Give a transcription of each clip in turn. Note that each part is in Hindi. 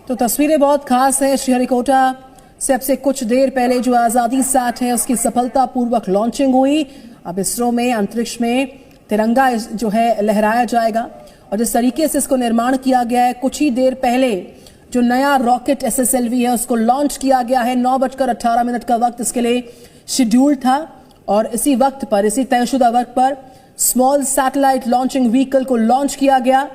तो तस्वीरें बहुत खास हैं। श्रीहरिकोटा से अब से कुछ देर पहले जो आजादी सैट है उसकी सफलतापूर्वक लॉन्चिंग हुई। अब इसरो में अंतरिक्ष में तिरंगा जो है लहराया जाएगा और जिस तरीके से इसको निर्माण किया गया है, कुछ ही देर पहले जो नया रॉकेट SSLV है उसको लॉन्च किया गया है। 9:18 का वक्त इसके लिए शेड्यूल था और इसी वक्त पर, इसी तयशुदा वक्त पर स्मॉल सैटेलाइट लॉन्चिंग व्हीकल को लॉन्च किया गया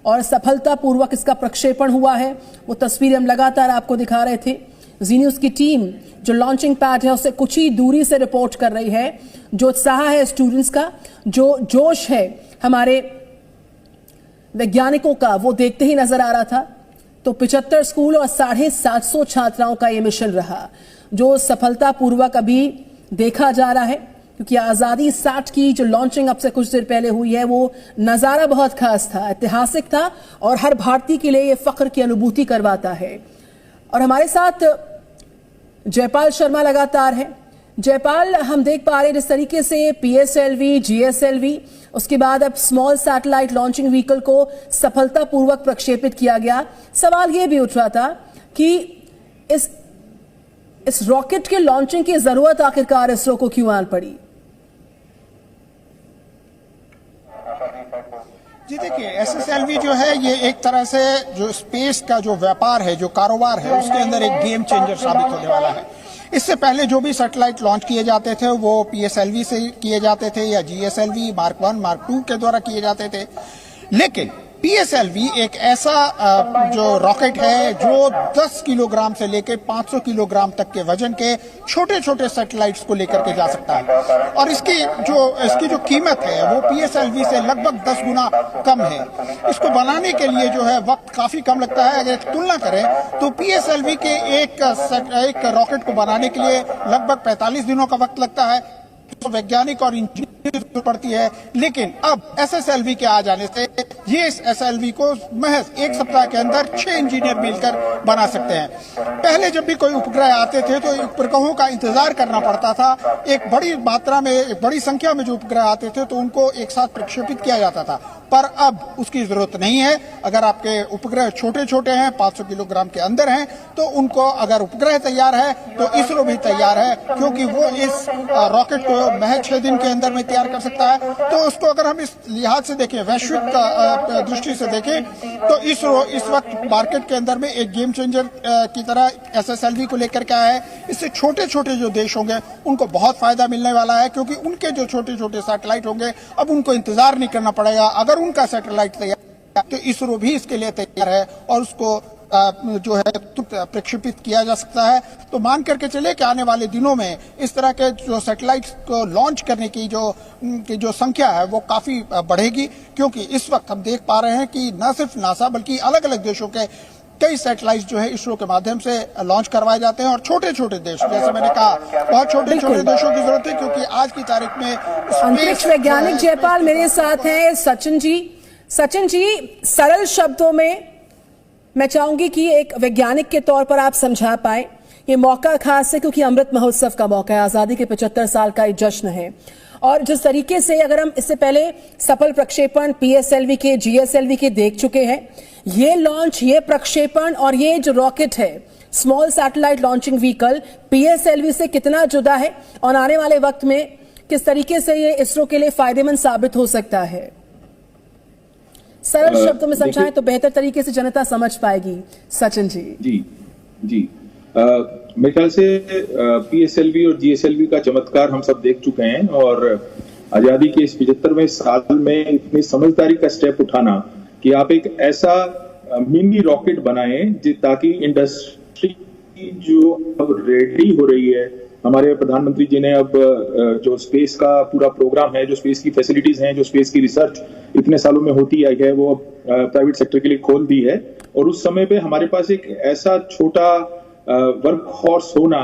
और सफलतापूर्वक इसका प्रक्षेपण हुआ है। वो तस्वीरें हम लगातार आपको दिखा रहे थे। जी न्यूज़ की टीम जो लॉन्चिंग पैड है उससे कुछ ही दूरी से रिपोर्ट कर रही है। जो उत्साह है स्टूडेंट्स का, जो जोश है हमारे वैज्ञानिकों का, वो देखते ही नजर आ रहा था। तो 75 स्कूल और 750 छात्राओं का ये मिशन रहा जो सफलतापूर्वक अभी देखा जा रहा है, क्योंकि आजादी सैट की जो लॉन्चिंग अब से कुछ देर पहले हुई है वो नजारा बहुत खास था, ऐतिहासिक था और हर भारतीय के लिए ये फख्र की अनुभूति करवाता है। और हमारे साथ जयपाल शर्मा लगातार है। जयपाल, हम देख पा रहे हैं जिस तरीके से PSLV, GSLV, उसके बाद अब स्मॉल सैटेलाइट लॉन्चिंग व्हीकल को सफलतापूर्वक प्रक्षेपित किया गया। सवाल यह भी उठ रहा था कि इस रॉकेट के लॉन्चिंग की जरूरत आखिरकार इसरो को क्यों आन पड़ी? जी देखिए, SSLV जो है ये एक तरह से जो स्पेस का जो व्यापार है, जो कारोबार है, उसके अंदर एक गेम चेंजर साबित होने वाला है। इससे पहले जो भी सैटेलाइट लॉन्च किए जाते थे वो PSLV से किए जाते थे या GSLV Mark 1, Mark 2 के द्वारा किए जाते थे। लेकिन PSLV एक ऐसा जो रॉकेट है जो 10 किलोग्राम से लेकर 500 किलोग्राम तक के वजन के छोटे छोटे सैटेलाइट्स को लेकर के जा सकता है और इसकी जो कीमत है वो PSLV से लगभग 10 गुना कम है। इसको बनाने के लिए जो है वक्त काफी कम लगता है। अगर तुलना करें तो PSLV के एक रॉकेट को बनाने के लिए लगभग 45 दिनों का वक्त लगता है, तो वैज्ञानिक और इंजीनियर पड़ती है। लेकिन अब SSLV के आ जाने से ये इस SLV को महज एक सप्ताह के अंदर 6 इंजीनियर मिलकर बना सकते हैं। पहले जब भी कोई उपग्रह आते थे तो उपग्रहों का इंतजार करना पड़ता था। एक बड़ी मात्रा में, एक बड़ी संख्या में जो उपग्रह आते थे तो उनको एक साथ प्रक्षेपित किया जाता था, पर अब उसकी जरूरत नहीं है। अगर आपके उपग्रह छोटे छोटे हैं, 500 किलोग्राम के अंदर हैं, तो उनको अगर उपग्रह तैयार है तो इसरो भी तैयार है, क्योंकि वो इस रॉकेट को महज 6 दिन के अंदर में तैयार कर सकता है। तो उसको अगर हम इस लिहाज से देखें, वैश्विक दृष्टि से देखें, तो इसरो इस वक्त मार्केट के अंदर में एक गेम चेंजर की तरह SSLV को लेकर के आया है। इससे छोटे छोटे जो देश होंगे उनको बहुत फायदा मिलने वाला है, क्योंकि उनके जो छोटे छोटे सैटेलाइट होंगे अब उनको इंतजार नहीं करना पड़ेगा। अगर उनका सैटेलाइट तैयार तो इसरो भी इसके लिए तैयार है और उसको जो है प्रक्षेपित किया जा सकता है। तो मान करके चले कि आने वाले दिनों में इस तरह के जो सैटेलाइट्स को लॉन्च करने की जो संख्या है वो काफी बढ़ेगी, क्योंकि इस वक्त हम देख पा रहे हैं कि न सिर्फ नासा बल्कि अलग अलग देशों के कई सैटेलाइट जो है इसरो के माध्यम से लॉन्च करवाए जाते हैं। और छोटे छोटे देश, जैसे मैंने कहा, बहुत छोटे छोटे देशों की जरूरत है, क्योंकि आज की तारीख में अंतरिक्ष वैज्ञानिक जयपाल मेरे साथ हैं। सचिन जी, सरल शब्दों में मैं चाहूंगी कि एक वैज्ञानिक के तौर पर आप समझा पाए। ये मौका खास है क्योंकि अमृत महोत्सव का मौका है, आजादी के 75 साल का ये जश्न है। और जिस तरीके से अगर हम इससे पहले सफल प्रक्षेपण PSLV के, GSLV के देख चुके हैं, ये लॉन्च, ये प्रक्षेपण और ये जो रॉकेट है small satellite launching vehicle PSLV से कितना जुदा है और आने वाले वक्त में किस तरीके से ये इसरो के लिए फायदेमंद साबित हो सकता है? सरल शब्दों में समझाएं तो बेहतर तरीके से जनता समझ पाएगी। सचिन जी। जी मेरे ख्याल से PSLV और GSLV का चमत्कार हम सब देख चुके हैं और आजादी के इस 75वें साल में इतनी समझदारी का स्टेप उठाना कि आप एक ऐसा मिनी रॉकेट बनाएं ताकि इंडस्ट्री जो अब रेडी हो रही है। हमारे प्रधानमंत्री जी ने अब जो स्पेस का पूरा प्रोग्राम है, जो स्पेस की फैसिलिटीज हैं, जो स्पेस की रिसर्च इतने सालों में होती आई है, वो प्राइवेट सेक्टर के लिए खोल दी है। और उस समय पे हमारे पास एक ऐसा छोटा वर्क हॉर्स होना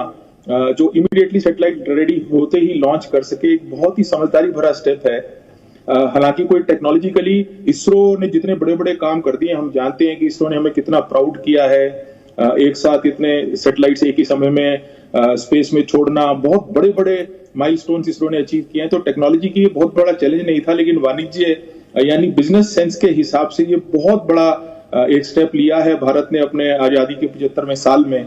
जो इमीडिएटली सैटेलाइट रेडी होते ही लॉन्च कर सके, एक बहुत ही समझदारी भरा स्टेप है। हालांकि कोई टेक्नोलॉजिकली इसरो ने जितने बड़े बड़े काम कर दिए, हम जानते हैं कि इसरो ने हमें कितना प्राउड किया है। एक साथ इतने सैटेलाइट्स एक ही समय में स्पेस में छोड़ना, बहुत बड़े बड़े माइलस्टोन्स इसरो ने अचीव किए हैं। तो टेक्नोलॉजी की ये बहुत बड़ा चैलेंज नहीं था, लेकिन वाणिज्य यानी बिजनेस सेंस के हिसाब से ये बहुत बड़ा एक स्टेप लिया है भारत ने अपने आजादी के 75वें साल में।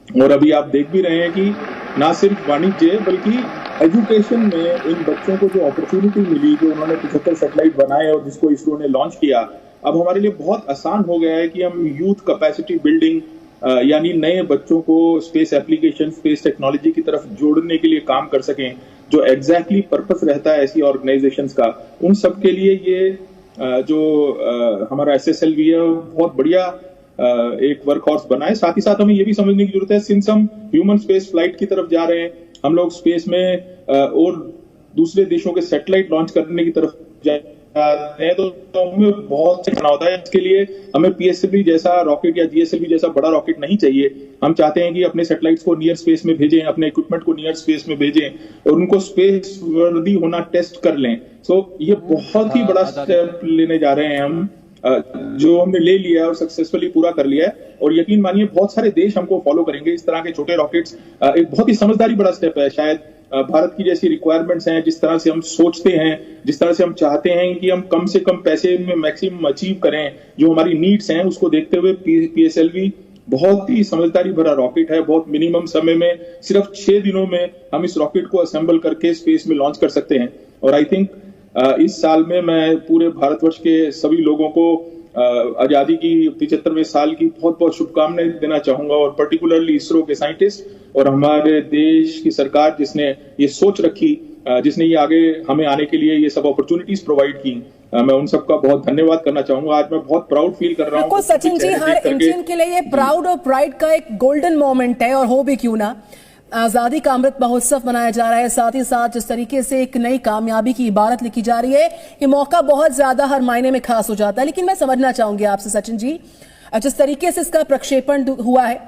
और अभी आप देख भी रहे हैं कि ना सिर्फ वाणिज्य बल्कि एजुकेशन में इन बच्चों को जो अपॉर्चुनिटी मिली, जो उन्होंने 75 सैटेलाइट बनाए और जिसको इसरो ने लॉन्च किया, अब हमारे लिए बहुत आसान हो गया है कि हम यूथ कैपेसिटी बिल्डिंग यानी नए बच्चों को स्पेस एप्लीकेशन, स्पेस टेक्नोलॉजी की तरफ जोड़ने के लिए काम कर सकें, जो एग्जैक्टली पर्पस रहता है ऐसी ऑर्गेनाइजेशंस का। उन सब के लिए ये जो हमारा SSLV है बहुत बढ़िया एक वर्क हॉर्स बना है। साथ ही साथ हमें ये भी समझने की जरूरत है, सिंस हम ह्यूमन स्पेस फ्लाइट की तरफ जा रहे हैं, हम लोग स्पेस में और दूसरे देशों के सैटेलाइट लॉन्च करने की तरफ जा रहे हैं, तो हमें बहुत करना होता है। इसके लिए हमें PSLV जैसा रॉकेट या GSLV जैसा बड़ा रॉकेट नहीं चाहिए। हम चाहते हैं कि अपने सैटेलाइट्स को नियर स्पेस में भेजें, अपने इक्विपमेंट को नियर स्पेस में भेजें और उनको स्पेस वर्दी होना टेस्ट कर लें। सो ये बहुत ही बड़ा स्टेप लेने जा रहे हैं हम, जो हमने ले लिया और सक्सेसफुली पूरा कर लिया है। और यकीन मानिए बहुत सारे देश हमको फॉलो करेंगे। इस तरह के छोटे रॉकेट्स एक बहुत ही समझदारी बड़ा स्टेप है। शायद भारत की जैसी रिक्वायरमेंट्स हैं, जिस तरह से हम सोचते हैं, जिस तरह से हम चाहते हैं कि हम कम से कम पैसे में मैक्सिमम अचीव करें, जो हमारी नीड्स हैं उसको देखते हुए PSLV बहुत ही समझदारी भरा रॉकेट है। बहुत मिनिमम समय में, सिर्फ 6 दिनों में हम इस रॉकेट को असेंबल करके स्पेस में लॉन्च कर सकते हैं। और आई थिंक इस साल में मैं पूरे भारतवर्ष के सभी लोगों को आजादी की 75वें साल की बहुत बहुत शुभकामनाएं देना चाहूंगा, और पर्टिकुलरली इसरो के साइंटिस्ट और हमारे देश की सरकार जिसने ये सोच रखी, जिसने ये आगे हमें आने के लिए ये सब अपॉर्चुनिटीज प्रोवाइड की, मैं उन सबका बहुत धन्यवाद करना चाहूंगा। आज मैं बहुत प्राउड फील कर रहा हूँ। सचिन जी, हर इंडियन के लिए ये प्राउड और प्राइड का एक गोल्डन मोमेंट है, और हो भी क्यों ना, आजादी का अमृत महोत्सव मनाया जा रहा है। साथ ही साथ जिस तरीके से एक नई कामयाबी की इबारत लिखी जा रही है, ये मौका बहुत ज्यादा हर मायने में खास हो जाता है। लेकिन मैं समझना चाहूंगी आपसे सचिन जी, जिस तरीके से इसका प्रक्षेपण हुआ है,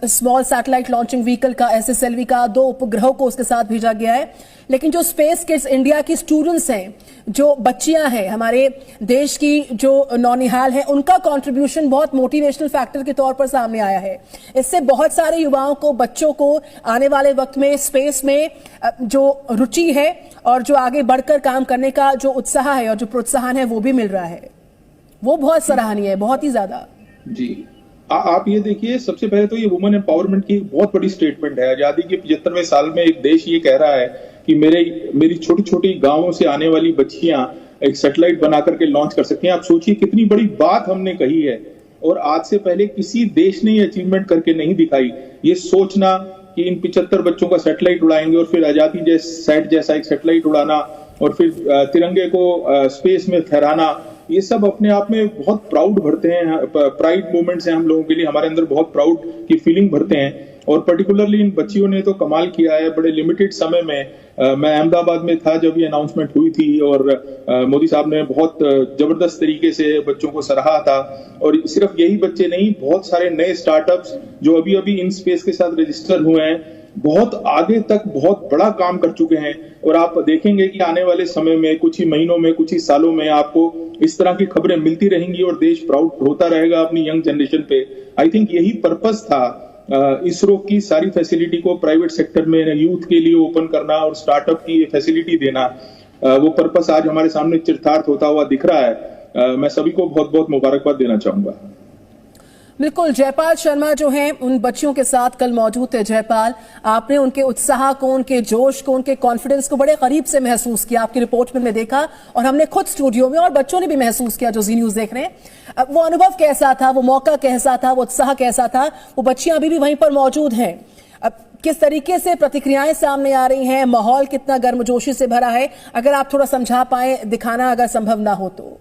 स्मॉल सैटेलाइट लॉन्चिंग व्हीकल का, SSLV का, 2 उपग्रहों को उसके साथ भेजा गया है, लेकिन जो स्पेस किड्स इंडिया की स्टूडेंट्स हैं, जो बच्चियां हैं हमारे देश की, जो नौनिहाल हैं, उनका कंट्रीब्यूशन बहुत मोटिवेशनल फैक्टर के तौर पर सामने आया है। इससे बहुत सारे युवाओं को, बच्चों को आने वाले वक्त में स्पेस में जो रुचि है और जो आगे बढ़कर काम करने का जो उत्साह है और जो प्रोत्साहन है वो भी मिल रहा है। वो बहुत सराहनीय है, बहुत ही ज्यादा। जी, आप ये देखिए, सबसे पहले तो ये वुमेन एम्पावरमेंट की बहुत बड़ी स्टेटमेंट है। आजादी के 75वें साल में एक देश ये कह रहा है कि मेरी छोटी छोटी गांवों से आने वाली बच्चियां एक सैटेलाइट बना करके लॉन्च कर सकती हैं। आप सोचिए कितनी बड़ी बात हमने कही है, और आज से पहले किसी देश ने ये अचीवमेंट करके नहीं दिखाई। ये सोचना कि इन 75 बच्चों का सैटेलाइट उड़ाएंगे और फिर आजादी सेट जैसा एक सैटेलाइट उड़ाना और फिर तिरंगे को स्पेस में फहराना, ये सब अपने आप में बहुत प्राउड भरते हैं, प्राइड मोमेंट्स हैं हम लोगों के लिए। हमारे अंदर बहुत प्राउड की फीलिंग भरते हैं। और पर्टिकुलरली इन बच्चियों ने तो कमाल किया है। बड़े लिमिटेड समय में मैं अहमदाबाद में था जब ये अनाउंसमेंट हुई थी, और मोदी साहब ने बहुत जबरदस्त तरीके से बच्चों को सराहा था। और सिर्फ यही बच्चे नहीं, बहुत सारे नए स्टार्टअप्स जो अभी अभी इन स्पेस के साथ रजिस्टर हुए हैं, बहुत आगे तक बहुत बड़ा काम कर चुके हैं। और आप देखेंगे कि आने वाले समय में, कुछ ही महीनों में, कुछ ही सालों में आपको इस तरह की खबरें मिलती रहेंगी और देश प्राउड होता रहेगा अपनी यंग जनरेशन पे। आई थिंक यही पर्पस था इसरो की सारी फैसिलिटी को प्राइवेट सेक्टर में यूथ के लिए ओपन करना और स्टार्टअप की फैसिलिटी देना। वो पर्पस आज हमारे सामने चिरतार्थ होता हुआ दिख रहा है। मैं सभी को बहुत बहुत मुबारकबाद देना चाहूंगा। बिल्कुल, जयपाल शर्मा जो हैं उन बच्चियों के साथ कल मौजूद थे। जयपाल, आपने उनके उत्साह को, उनके जोश को, उनके कॉन्फिडेंस को बड़े करीब से महसूस किया। आपकी रिपोर्ट में देखा और हमने खुद स्टूडियो में, और बच्चों ने भी महसूस किया जो जी न्यूज देख रहे हैं। वो अनुभव कैसा था, वो मौका कैसा था, वो उत्साह कैसा था? वो बच्चियां अभी भी वहीं पर मौजूद हैं। अब किस तरीके से प्रतिक्रियाएं सामने आ रही हैं, माहौल कितना गर्मजोशी से भरा है, अगर आप थोड़ा समझा पाए, दिखाना अगर संभव ना हो तो।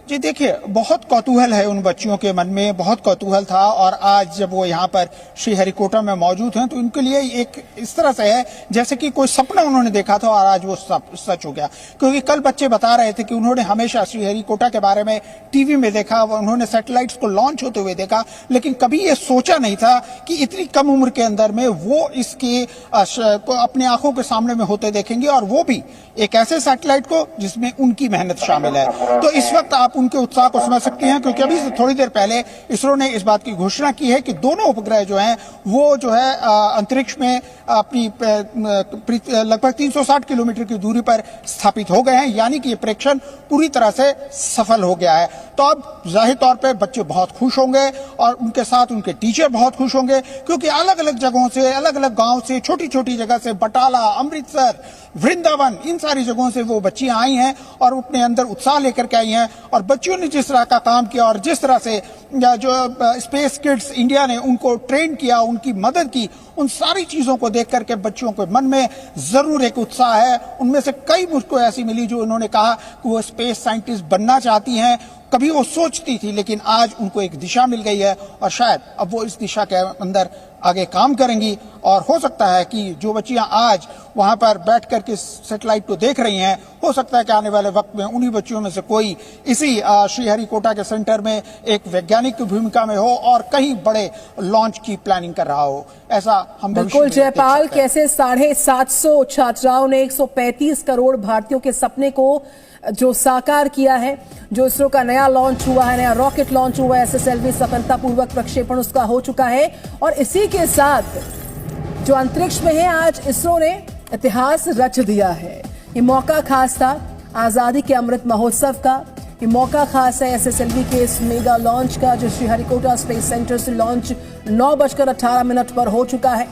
जी देखिए, बहुत कौतूहल है उन बच्चियों के मन में, बहुत कौतूहल था। और आज जब वो यहाँ पर श्रीहरिकोटा में मौजूद हैं तो उनके लिए एक इस तरह से है जैसे कि कोई सपना उन्होंने देखा था और आज वो सच हो गया। क्योंकि कल बच्चे बता रहे थे कि उन्होंने हमेशा श्रीहरिकोटा के बारे में टीवी में देखा, उन्होंने सैटेलाइट्स को लॉन्च होते हुए देखा, लेकिन कभी ये सोचा नहीं था कि इतनी कम उम्र के अंदर में वो इसके अपने आंखों के सामने में होते देखेंगे, और वो भी एक ऐसे सैटेलाइट को जिसमें उनकी मेहनत शामिल है। तो इस वक्त आप आप उनके उत्साह को समझ सकते हैं, क्योंकि अभी से थोड़ी देर पहले इसरो ने इस बात की घोषणा की है कि दोनों उपग्रह जो हैं वो जो है अंतरिक्ष में अपनी लगभग 360 किलोमीटर की दूरी पर स्थापित हो गए हैं, यानी कि ये प्रेक्षण पूरी तरह से सफल हो गया है। तो अब जाहिर तौर पे बच्चे बहुत खुश होंगे और उनके साथ उनके टीचर बहुत खुश होंगे, क्योंकि अलग अलग जगहों से, अलग अलग गांव से, छोटी छोटी जगह से, बटाला, अमृतसर, वृंदावन, इन सारी जगहों से वो बच्चियां आई हैं और अपने अंदर उत्साह लेकर के आई हैं। और बच्चियों ने जिस तरह का काम किया और जिस तरह से जो स्पेस किड्स इंडिया ने उनको ट्रेन किया, उनकी मदद की, उन सारी चीजों को देख करके बच्चियों के मन में जरूर एक उत्साह है। उनमें से कई मुझको ऐसी मिली जो उन्होंने कहा कि वो स्पेस साइंटिस्ट बनना चाहती हैं। कभी वो सोचती थी, लेकिन आज उनको एक दिशा मिल गई है और शायद अब वो इस दिशा के अंदर आगे काम करेंगी। और हो सकता है कि जो बच्चियां आज वहां पर बैठ करके सैटेलाइट को देख रही हैं, हो सकता है कि आने वाले वक्त में उन्हीं बच्चियों में से कोई इसी श्रीहरिकोटा के सेंटर में एक वैज्ञानिक की भूमिका में हो और कहीं बड़े लॉन्च की प्लानिंग कर रहा हो। ऐसा हम बिल्कुल जयपाल, कैसे 750 छात्राओं ने 135 करोड़ भारतीयों के सपने को जो साकार किया है, जो इसरो का नया लॉन्च हुआ है, नया रॉकेट लॉन्च हुआ है, SSLV सफलतापूर्वक प्रक्षेपण उसका हो चुका है। और इसी के साथ जो अंतरिक्ष में है, आज इसरो ने इतिहास रच दिया है। ये मौका खास था आजादी के अमृत महोत्सव का, ये मौका खास है SSLV के इस मेगा लॉन्च का, जो श्रीहरिकोटा स्पेस सेंटर से लॉन्च 9:18 पर हो चुका है।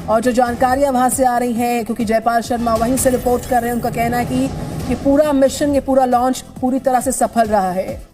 और जो जानकारियां वहां से आ रही हैं, क्योंकि जयपाल शर्मा वहीं से रिपोर्ट कर रहे हैं, उनका कहना है कि ये पूरा मिशन, ये पूरा लॉन्च पूरी तरह से सफल रहा है।